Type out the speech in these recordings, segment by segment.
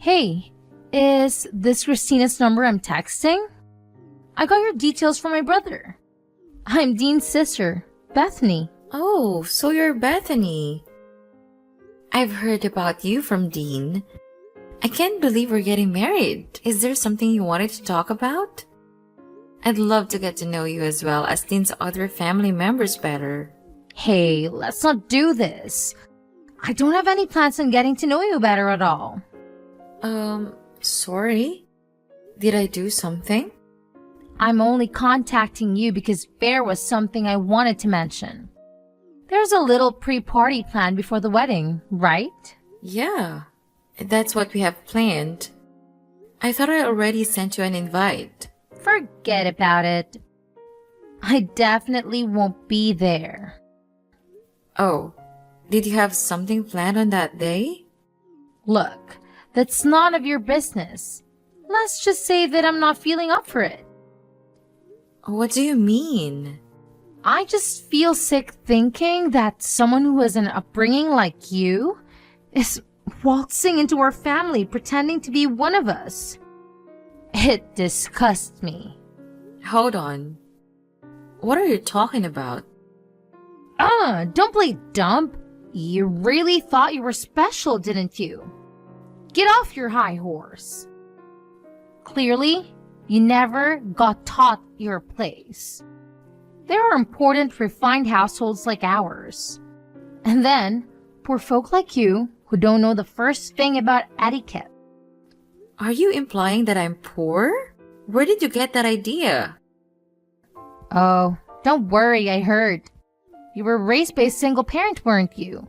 Hey, is this Christina's number I'm texting? I got your details from my brother. I'm Dean's sister, Bethany. Oh, so you're Bethany. I've heard about you from Dean. I can't believe we're getting married. Is there something you wanted to talk about? I'd love to get to know you as well as Dean's other family members better. Hey, let's not do this. I don't have any plans on getting to know you better at all. Sorry? Did I do something? I'm only contacting you because there was something I wanted to mention. There's a little pre-party planned before the wedding, right? Yeah, that's what we have planned. I thought I already sent you an invite. Forget about it. I definitely won't be there. Oh, did you have something planned on that day? Look, that's none of your business. Let's just say that I'm not feeling up for it. What do you mean? I just feel sick thinking that someone who has an upbringing like you is waltzing into our family pretending to be one of us. It disgusts me. Hold on. What are you talking about? Don't play dumb. You really thought you were special, didn't you? Get off your high horse. Clearly, you never got taught your place. There are important, refined households like ours. And then, poor folk like you who don't know the first thing about etiquette. Are you implying that I'm poor? Where did you get that idea? Oh, don't worry, I heard. You were raised by a single parent, weren't you?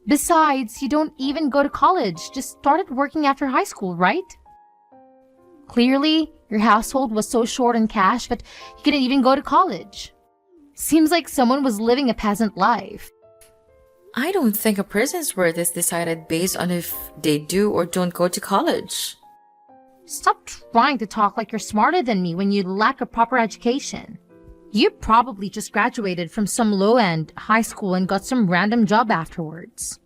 Besides, you don't even go to college, just started working after high school, right? Clearly, your household was so short on cash that you couldn't even go to college. Seems like someone was living a peasant life. I don't think a person's worth is decided based on if they do or don't go to college. Stop trying to talk like you're smarter than me when you lack a proper education. You probably just graduated from some low-end high school and got some random job afterwards.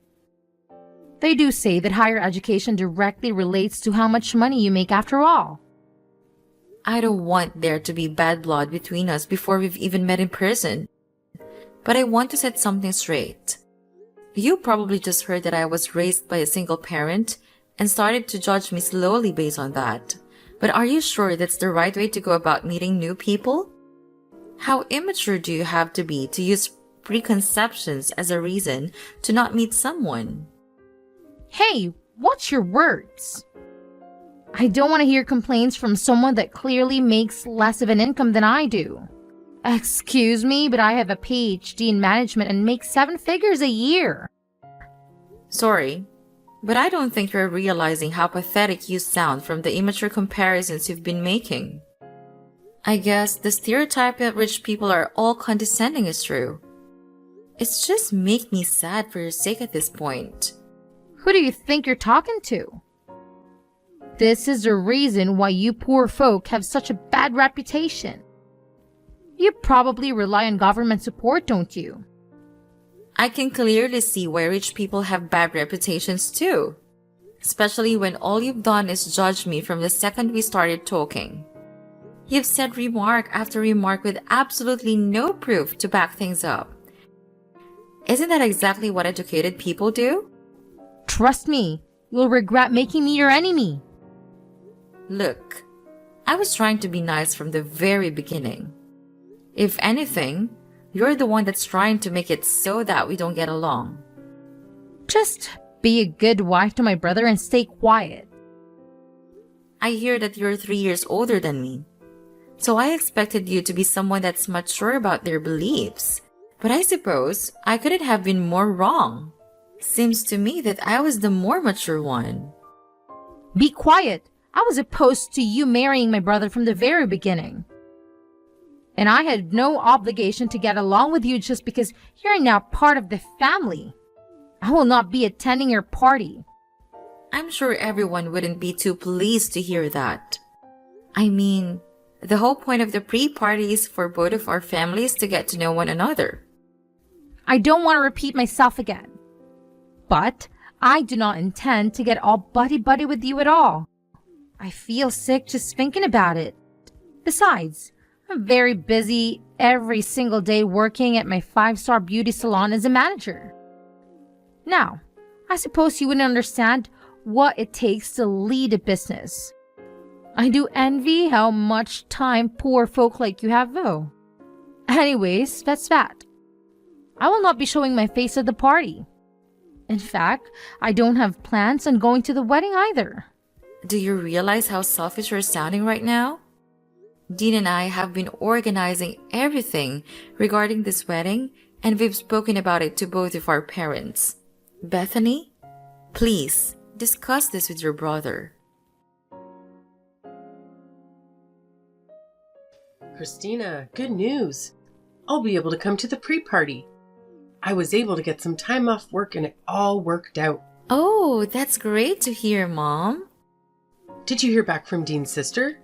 They do say that higher education directly relates to how much money you make after all. I don't want there to be bad blood between us before we've even met in person. But I want to set something straight. You probably just heard that I was raised by a single parent and started to judge me slowly based on that. But are you sure that's the right way to go about meeting new people? How immature do you have to be to use preconceptions as a reason to not meet someone? Hey, watch your words. I don't want to hear complaints from someone that clearly makes less of an income than I do. Excuse me, but I have a PhD in management and make 7 figures a year. Sorry, but I don't think you're realizing how pathetic you sound from the immature comparisons you've been making. I guess the stereotype that rich people are all condescending is true. It's just make me sad for your sake at this point. Who do you think you're talking to? This is the reason why you poor folk have such a bad reputation. You probably rely on government support, don't you? I can clearly see why rich people have bad reputations too. Especially when all you've done is judge me from the second we started talking. You've said remark after remark with absolutely no proof to back things up. Isn't that exactly what educated people do? Trust me, you'll regret making me your enemy. Look, I was trying to be nice from the very beginning. If anything, you're the one that's trying to make it so that we don't get along. Just be a good wife to my brother and stay quiet. I hear that you're 3 years older than me. So I expected you to be someone that's mature about their beliefs. But I suppose I couldn't have been more wrong. Seems to me that I was the more mature one. Be quiet. I was opposed to you marrying my brother from the very beginning. And I had no obligation to get along with you just because you're now part of the family. I will not be attending your party. I'm sure everyone wouldn't be too pleased to hear that. I mean, the whole point of the pre-party is for both of our families to get to know one another. I don't want to repeat myself again. But I do not intend to get all buddy-buddy with you at all. I feel sick just thinking about it. Besides, I'm very busy every single day working at my 5-star beauty salon as a manager. Now, I suppose you wouldn't understand what it takes to lead a business. I do envy how much time poor folk like you have, though. Anyways, that's that. I will not be showing my face at the party. In fact, I don't have plans on going to the wedding either. Do you realize how selfish you're sounding right now? Dean and I have been organizing everything regarding this wedding, and we've spoken about it to both of our parents. Bethany, please discuss this with your brother. Christina, good news. I'll be able to come to the pre-party. I was able to get some time off work and it all worked out. Oh, that's great to hear, Mom. Did you hear back from Dean's sister?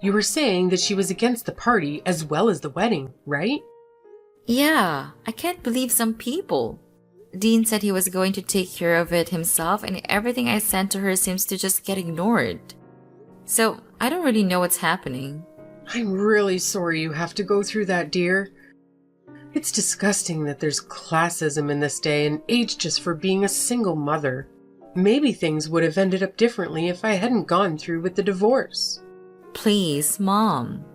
You were saying that she was against the party as well as the wedding, right? Yeah, I can't believe some people. Dean said he was going to take care of it himself, and everything I sent to her seems to just get ignored. So, I don't really know what's happening. I'm really sorry you have to go through that, dear. It's disgusting that there's classism in this day and age just for being a single mother. Maybe things would have ended up differently if I hadn't gone through with the divorce. Please, Mom.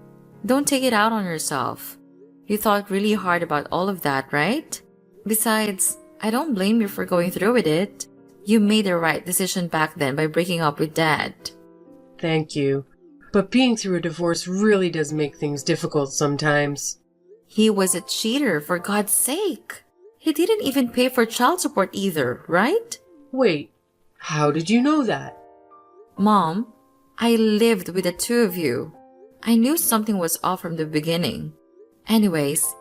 Don't take it out on yourself. You thought really hard about all of that, right? Besides, I don't blame you for going through with it. You made the right decision back then by breaking up with Dad. Thank you. But being through a divorce really does make things difficult sometimes. He was a cheater, for God's sake. He didn't even pay for child support either, right? Wait, how did you know that? Mom, I lived with the two of you. I knew something was off from the beginning. Anyways,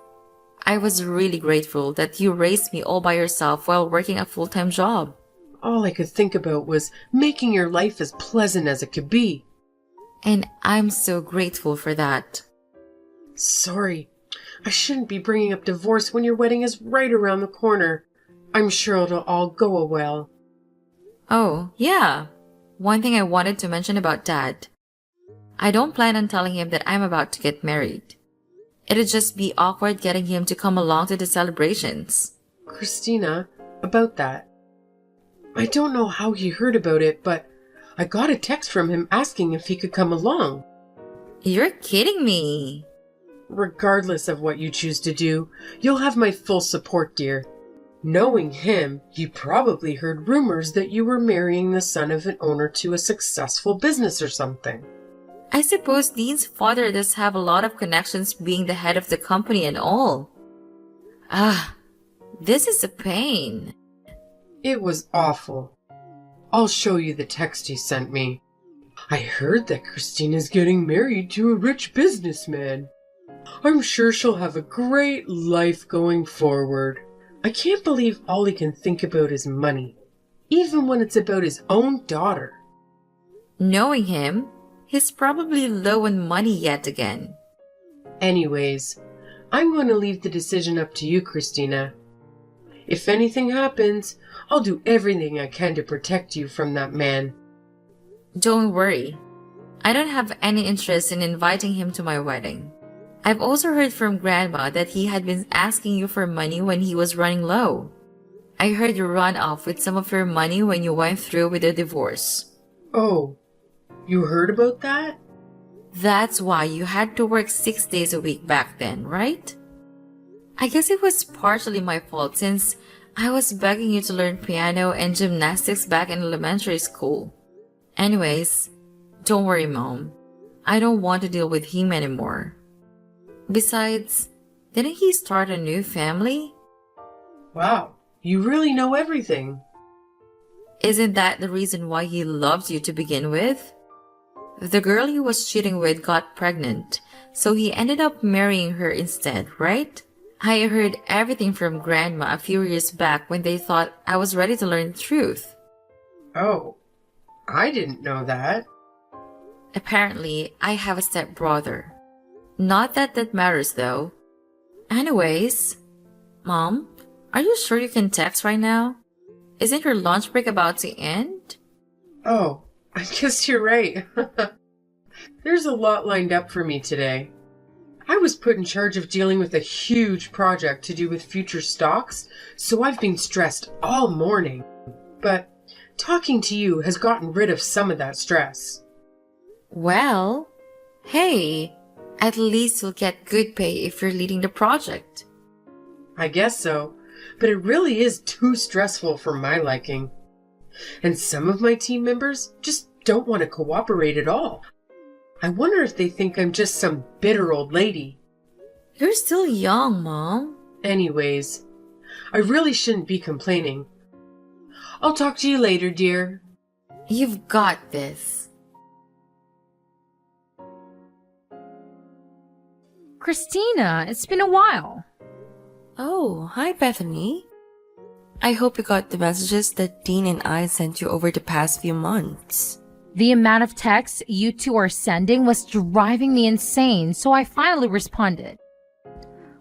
I was really grateful that you raised me all by yourself while working a full-time job. All I could think about was making your life as pleasant as it could be. And I'm so grateful for that. Sorry, I shouldn't be bringing up divorce when your wedding is right around the corner. I'm sure it'll all go well. Oh, yeah. One thing I wanted to mention about Dad. I don't plan on telling him that I'm about to get married. It'd just be awkward getting him to come along to the celebrations. Christina, about that. I don't know how he heard about it, but I got a text from him asking if he could come along. You're kidding me. Regardless of what you choose to do, you'll have my full support, dear. Knowing him, he probably heard rumors that you were marrying the son of an owner to a successful business or something. I suppose Dean's father does have a lot of connections being the head of the company and all. This is a pain. It was awful. I'll show you the text he sent me. I heard that Christina's getting married to a rich businessman. I'm sure she'll have a great life going forward. I can't believe all he can think about is money, even when it's about his own daughter. Knowing him, he's probably low on money yet again. Anyways, I'm going to leave the decision up to you, Christina. If anything happens, I'll do everything I can to protect you from that man. Don't worry. I don't have any interest in inviting him to my wedding. I've also heard from Grandma that he had been asking you for money when he was running low. I heard you run off with some of your money when you went through with the divorce. Oh, you heard about that? That's why you had to work 6 days a week back then, right? I guess it was partially my fault since I was begging you to learn piano and gymnastics back in elementary school. Anyways, don't worry, Mom. I don't want to deal with him anymore. Besides, didn't he start a new family? Wow, you really know everything. Isn't that the reason why he loved you to begin with? The girl he was cheating with got pregnant, so he ended up marrying her instead, right? I heard everything from Grandma a few years back when they thought I was ready to learn the truth. Oh, I didn't know that. Apparently, I have a stepbrother. Not that that matters though. Anyways, Mom, are you sure you can text right now? Isn't your lunch break about to end? Oh, I guess you're right. There's a lot lined up for me today. I was put in charge of dealing with a huge project to do with future stocks, so I've been stressed all morning. But talking to you has gotten rid of some of that stress. Well, hey, at least you'll get good pay if you're leading the project. I guess so, but it really is too stressful for my liking. And some of my team members just don't want to cooperate at all. I wonder if they think I'm just some bitter old lady. You're still young, Mom. Anyways, I really shouldn't be complaining. I'll talk to you later, dear. You've got this. Christina, it's been a while. Oh, hi Bethany. I hope you got the messages that Dean and I sent you over the past few months. The amount of texts you two are sending was driving me insane, so I finally responded.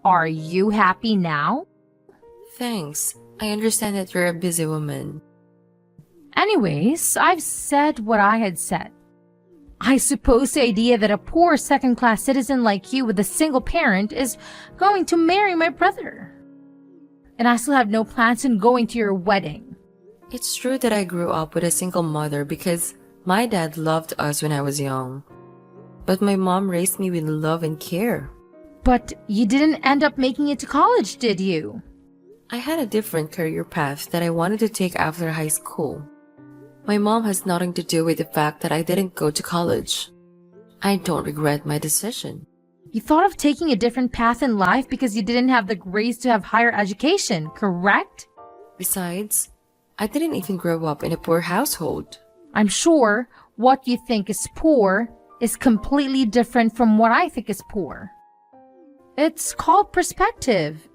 Are you happy now? Thanks. I understand that you're a busy woman. Anyways, I've said what I had said. I suppose the idea that a poor second-class citizen like you with a single parent is going to marry my brother. And I still have no plans on going to your wedding. It's true that I grew up with a single mother because my dad loved us when I was young. But my mom raised me with love and care. But you didn't end up making it to college, did you? I had a different career path that I wanted to take after high school. My mom has nothing to do with the fact that I didn't go to college. I don't regret my decision. You thought of taking a different path in life because you didn't have the grades to have higher education, correct? Besides, I didn't even grow up in a poor household. I'm sure what you think is poor is completely different from what I think is poor. It's called perspective.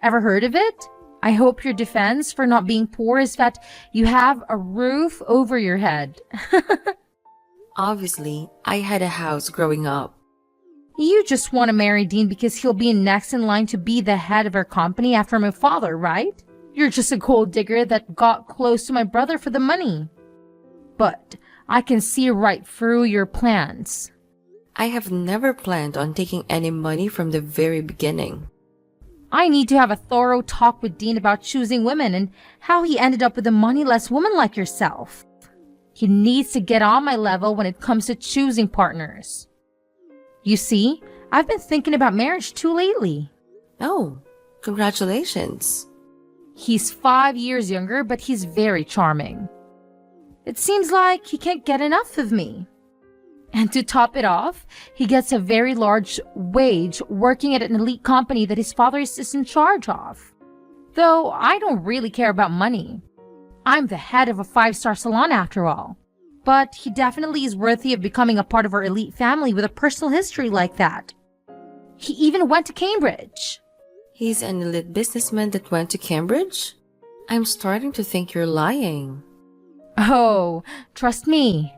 Ever heard of it? I hope your defense for not being poor is that you have a roof over your head. Obviously, I had a house growing up. You just want to marry Dean because he'll be next in line to be the head of our company after my father, right? You're just a gold digger that got close to my brother for the money. But I can see right through your plans. I have never planned on taking any money from the very beginning. I need to have a thorough talk with Dean about choosing women and how he ended up with a moneyless woman like yourself. He needs to get on my level when it comes to choosing partners. You see, I've been thinking about marriage too lately. Oh, congratulations. He's 5 years younger, but he's very charming. It seems like he can't get enough of me. And to top it off, he gets a very large wage working at an elite company that his father is in charge of. Though I don't really care about money. I'm the head of a 5-star salon after all. But he definitely is worthy of becoming a part of our elite family with a personal history like that. He even went to Cambridge. He's an elite businessman that went to Cambridge? I'm starting to think you're lying. Oh, trust me.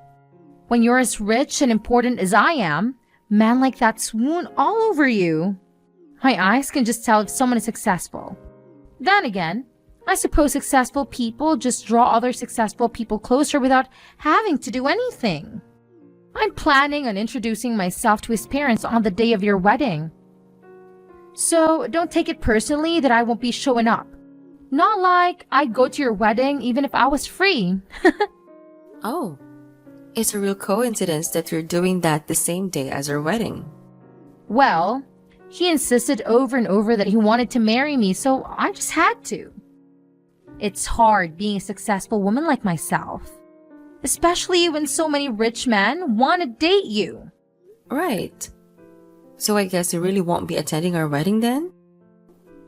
When you're as rich and important as I am, men like that swoon all over you. My eyes can just tell if someone is successful. Then again, I suppose successful people just draw other successful people closer without having to do anything. I'm planning on introducing myself to his parents on the day of your wedding. So don't take it personally that I won't be showing up. Not like I'd go to your wedding even if I was free. Oh, it's a real coincidence that you're doing that the same day as our wedding. Well, he insisted over and over that he wanted to marry me, so I just had to. It's hard being a successful woman like myself, especially when so many rich men want to date you. Right. So I guess you really won't be attending our wedding then?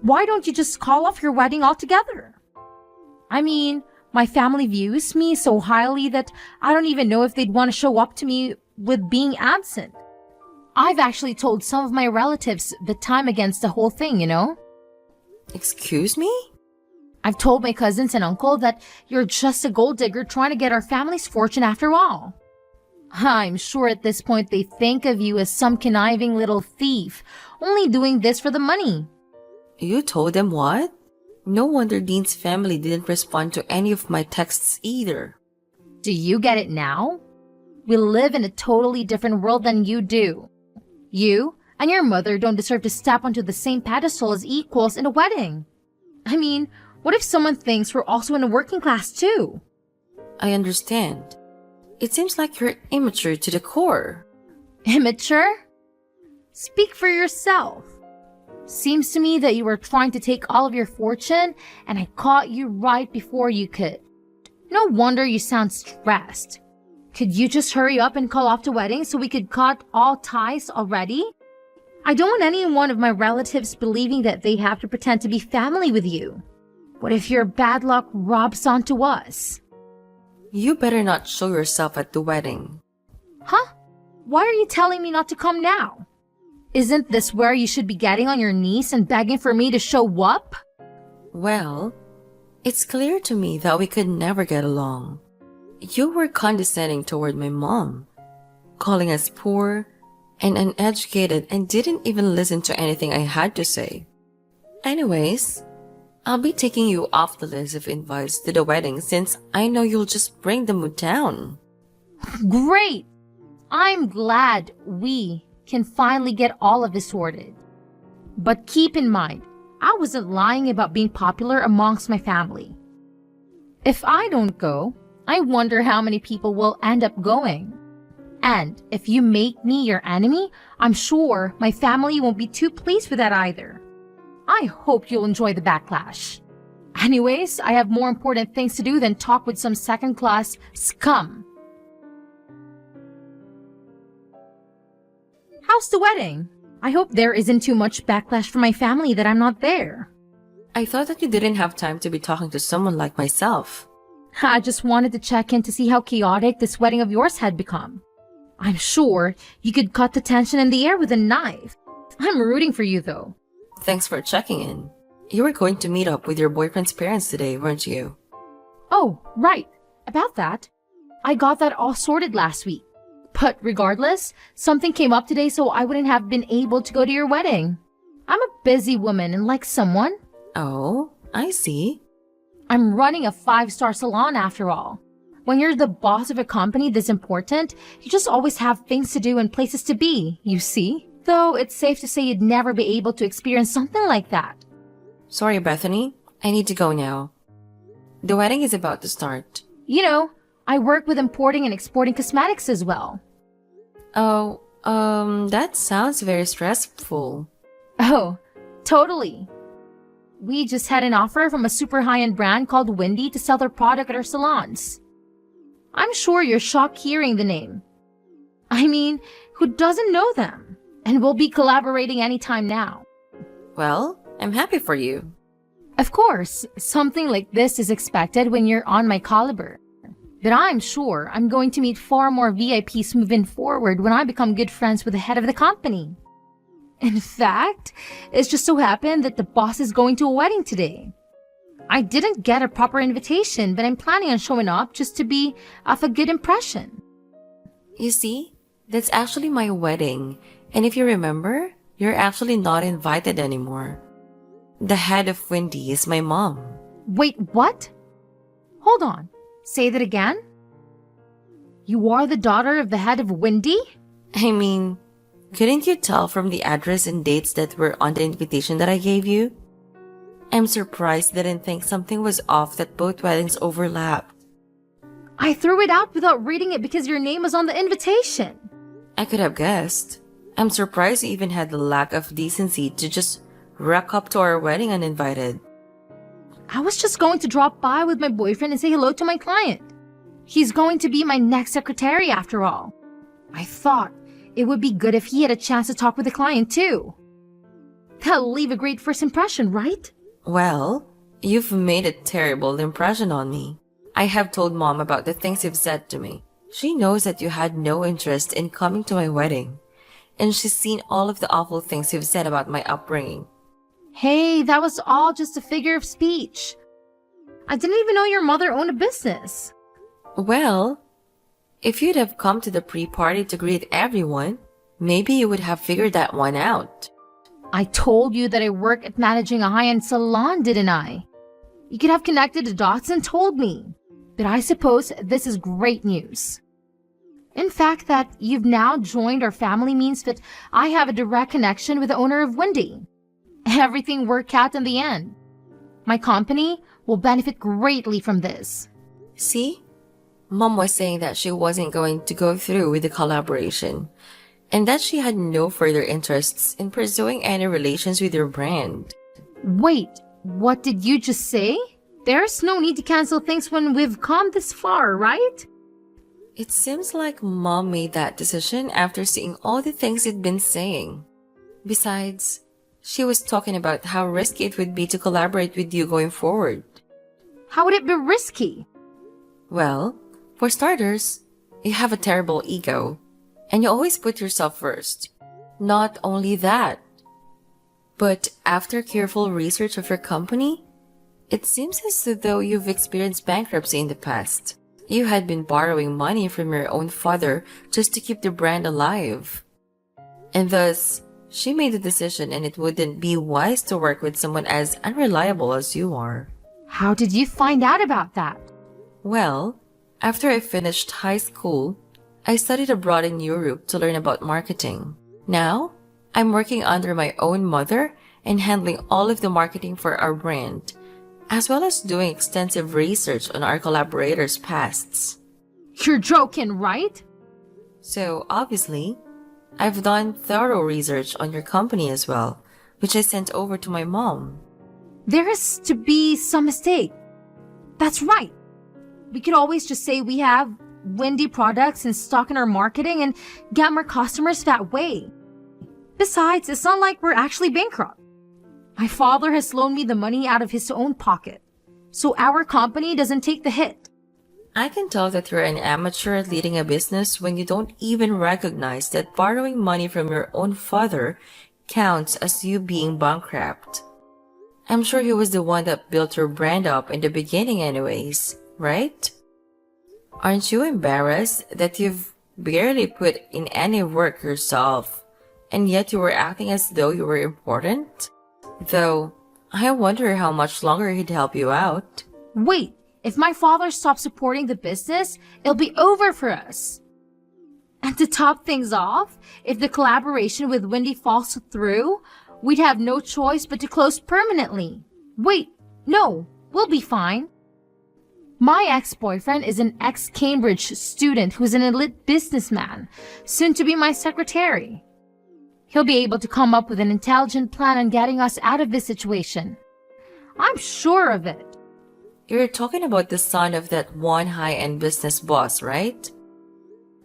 Why don't you just call off your wedding altogether? I mean, my family views me so highly that I don't even know if they'd want to show up to me with being absent. I've actually told some of my relatives that I'm against the whole thing, you know? Excuse me? I've told my cousins and uncle that you're just a gold digger trying to get our family's fortune after all. I'm sure at this point they think of you as some conniving little thief, only doing this for the money. You told them what? No wonder Dean's family didn't respond to any of my texts either. Do you get it now? We live in a totally different world than you do. You and your mother don't deserve to step onto the same pedestal as equals in a wedding. I mean, what if someone thinks we're also in a working class too? I understand. It seems like you're immature to the core. Immature? Speak for yourself. Seems to me that you were trying to take all of your fortune and I caught you right before you could. No wonder you sound stressed. Could you just hurry up and call off the wedding so we could cut all ties already? I don't want any one of my relatives believing that they have to pretend to be family with you. What if your bad luck rubs onto us? You better not show yourself at the wedding. Huh? Why are you telling me not to come now? Isn't this where you should be getting on your knees and begging for me to show up? Well, it's clear to me that we could never get along. You were condescending toward my mom, calling us poor and uneducated and didn't even listen to anything I had to say. Anyways, I'll be taking you off the list of invites to the wedding since I know you'll just bring the mood down. Great! I'm glad we can finally get all of this sorted. But keep in mind, I wasn't lying about being popular amongst my family. If I don't go, I wonder how many people will end up going. And if you make me your enemy, I'm sure my family won't be too pleased with that either. I hope you'll enjoy the backlash. Anyways, I have more important things to do than talk with some second-class scum. How's the wedding? I hope there isn't too much backlash from my family that I'm not there. I thought that you didn't have time to be talking to someone like myself. I just wanted to check in to see how chaotic this wedding of yours had become. I'm sure you could cut the tension in the air with a knife. I'm rooting for you though. Thanks for checking in. You were going to meet up with your boyfriend's parents today, weren't you? Oh, right. About that. I got that all sorted last week. But regardless, something came up today so I wouldn't have been able to go to your wedding. I'm a busy woman and like someone. Oh, I see. I'm running a 5-star salon after all. When you're the boss of a company this important, you just always have things to do and places to be, you see? Though it's safe to say you'd never be able to experience something like that. Sorry, Bethany. I need to go now. The wedding is about to start. You know, I work with importing and exporting cosmetics as well. Oh, that sounds very stressful. Oh, totally. We just had an offer from a super high-end brand called Windy to sell their product at our salons. I'm sure you're shocked hearing the name. I mean, who doesn't know them? And we'll be collaborating anytime now. Well, I'm happy for you. Of course, something like this is expected when you're on my caliber. But I'm sure I'm going to meet far more VIPs moving forward when I become good friends with the head of the company. In fact, it's just so happened that the boss is going to a wedding today. I didn't get a proper invitation, but I'm planning on showing up just to be of a good impression. You see, that's actually my wedding. And if you remember, you're actually not invited anymore. The head of Windy is my mom. Wait, what? Hold on. Say that again? You are the daughter of the head of Windy? I mean, couldn't you tell from the address and dates that were on the invitation that I gave you? I'm surprised they didn't think something was off that both weddings overlapped. I threw it out without reading it because your name was on the invitation. I could have guessed. I'm surprised you even had the lack of decency to just rock up to our wedding uninvited. I was just going to drop by with my boyfriend and say hello to my client. He's going to be my next secretary after all. I thought it would be good if he had a chance to talk with the client too. That'll leave a great first impression, right? Well, you've made a terrible impression on me. I have told Mom about the things you've said to me. She knows that you had no interest in coming to my wedding. And she's seen all of the awful things you've said about my upbringing. Hey, that was all just a figure of speech. I didn't even know your mother owned a business. Well, if you'd have come to the pre-party to greet everyone, maybe you would have figured that one out. I told you that I work at managing a high-end salon, didn't I? You could have connected the dots and told me. But I suppose this is great news. In fact, that you've now joined our family means that I have a direct connection with the owner of Wendy. Everything worked out in the end. My company will benefit greatly from this. See? Mom was saying that she wasn't going to go through with the collaboration, and that she had no further interests in pursuing any relations with your brand. Wait, what did you just say? There's no need to cancel things when we've come this far, right? It seems like Mom made that decision after seeing all the things you'd been saying. Besides, she was talking about how risky it would be to collaborate with you going forward. How would it be risky? Well, for starters, you have a terrible ego, and you always put yourself first. Not only that, but after careful research of your company, it seems as though you've experienced bankruptcy in the past. You had been borrowing money from your own father just to keep the brand alive. And thus, she made the decision, and it wouldn't be wise to work with someone as unreliable as you are. How did you find out about that? Well, after I finished high school, I studied abroad in Europe to learn about marketing. Now, I'm working under my own mother and handling all of the marketing for our brand, as well as doing extensive research on our collaborators' pasts. You're joking, right? So, obviously, I've done thorough research on your company as well, which I sent over to my mom. There is to be some mistake. That's right. We could always just say we have Wendy products in stock in our marketing and get more customers that way. Besides, it's not like we're actually bankrupt. My father has loaned me the money out of his own pocket, so our company doesn't take the hit. I can tell that you're an amateur at leading a business when you don't even recognize that borrowing money from your own father counts as you being bankrupt. I'm sure he was the one that built your brand up in the beginning anyways, right? Aren't you embarrassed that you've barely put in any work yourself, and yet you were acting as though you were important? Though, I wonder how much longer he'd help you out. Wait, if my father stops supporting the business, it'll be over for us. And to top things off, if the collaboration with Wendy falls through, we'd have no choice but to close permanently. Wait, no, we'll be fine. My ex-boyfriend is an ex-Cambridge student who's an elite businessman, soon to be my secretary. He'll be able to come up with an intelligent plan on getting us out of this situation. I'm sure of it. You're talking about the son of that one high-end business boss, right?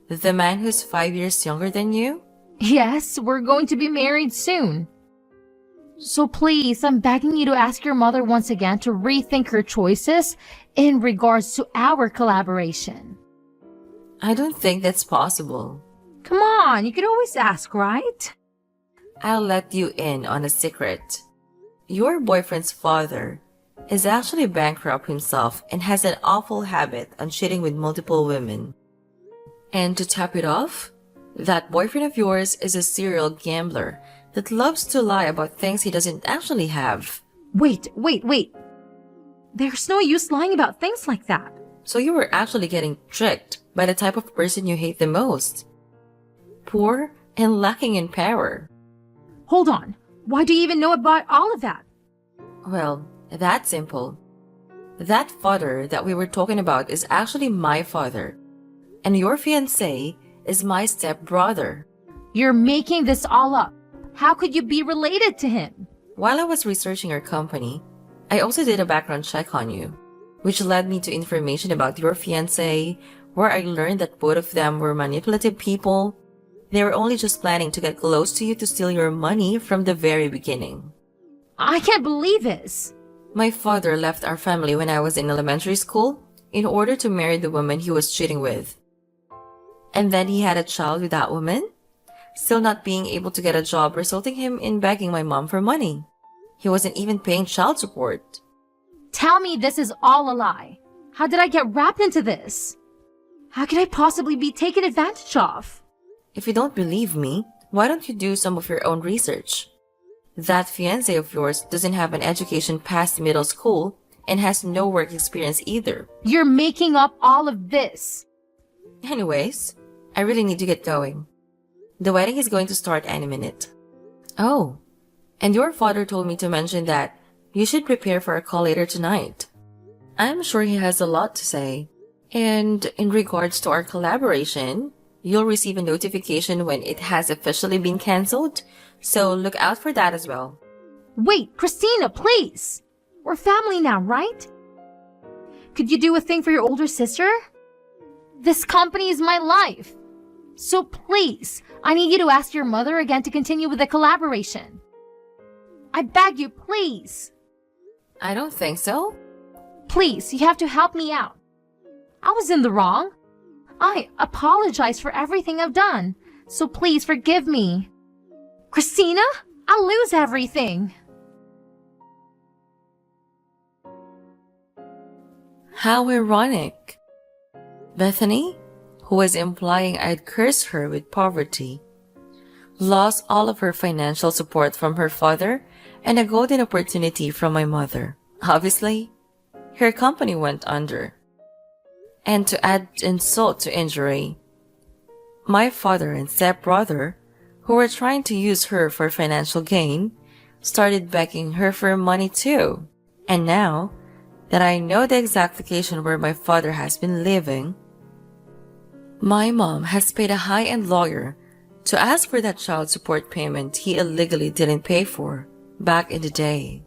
The man who's 5 years younger than you? Yes, we're going to be married soon. So please, I'm begging you to ask your mother once again to rethink her choices in regards to our collaboration. I don't think that's possible. Come on, you could always ask, right? I'll let you in on a secret. Your boyfriend's father is actually bankrupt himself and has an awful habit on cheating with multiple women. And to top it off, that boyfriend of yours is a serial gambler that loves to lie about things he doesn't actually have. Wait. There's no use lying about things like that. So you were actually getting tricked by the type of person you hate the most. Poor and lacking in power. Hold on. Why do you even know about all of that? Well, that's simple. That father that we were talking about is actually my father. And your fiancé is my stepbrother. You're making this all up. How could you be related to him? While I was researching your company, I also did a background check on you, which led me to information about your fiancé, where I learned that both of them were manipulative people. They were only just planning to get close to you to steal your money from the very beginning. I can't believe this. My father left our family when I was in elementary school in order to marry the woman he was cheating with. And then he had a child with that woman, still not being able to get a job, resulting him in begging my mom for money. He wasn't even paying child support. Tell me this is all a lie. How did I get wrapped into this? How could I possibly be taken advantage of? If you don't believe me, why don't you do some of your own research? That fiancé of yours doesn't have an education past middle school and has no work experience either. You're making up all of this. Anyways, I really need to get going. The wedding is going to start any minute. Oh, and your father told me to mention that you should prepare for a call later tonight. I'm sure he has a lot to say. And in regards to our collaboration, you'll receive a notification when it has officially been cancelled, so look out for that as well. Wait, Christina, please! We're family now, right? Could you do a thing for your older sister? This company is my life. So please, I need you to ask your mother again to continue with the collaboration. I beg you, please. I don't think so. Please, you have to help me out. I was in the wrong. I apologize for everything I've done, so please forgive me. Christina, I'll lose everything. How ironic. Bethany, who was implying I'd curse her with poverty, lost all of her financial support from her father and a golden opportunity from my mother. Obviously, her company went under. And to add insult to injury, my father and stepbrother, who were trying to use her for financial gain, started begging her for money too. And now that I know the exact location where my father has been living, my mom has paid a high-end lawyer to ask for that child support payment he illegally didn't pay for back in the day.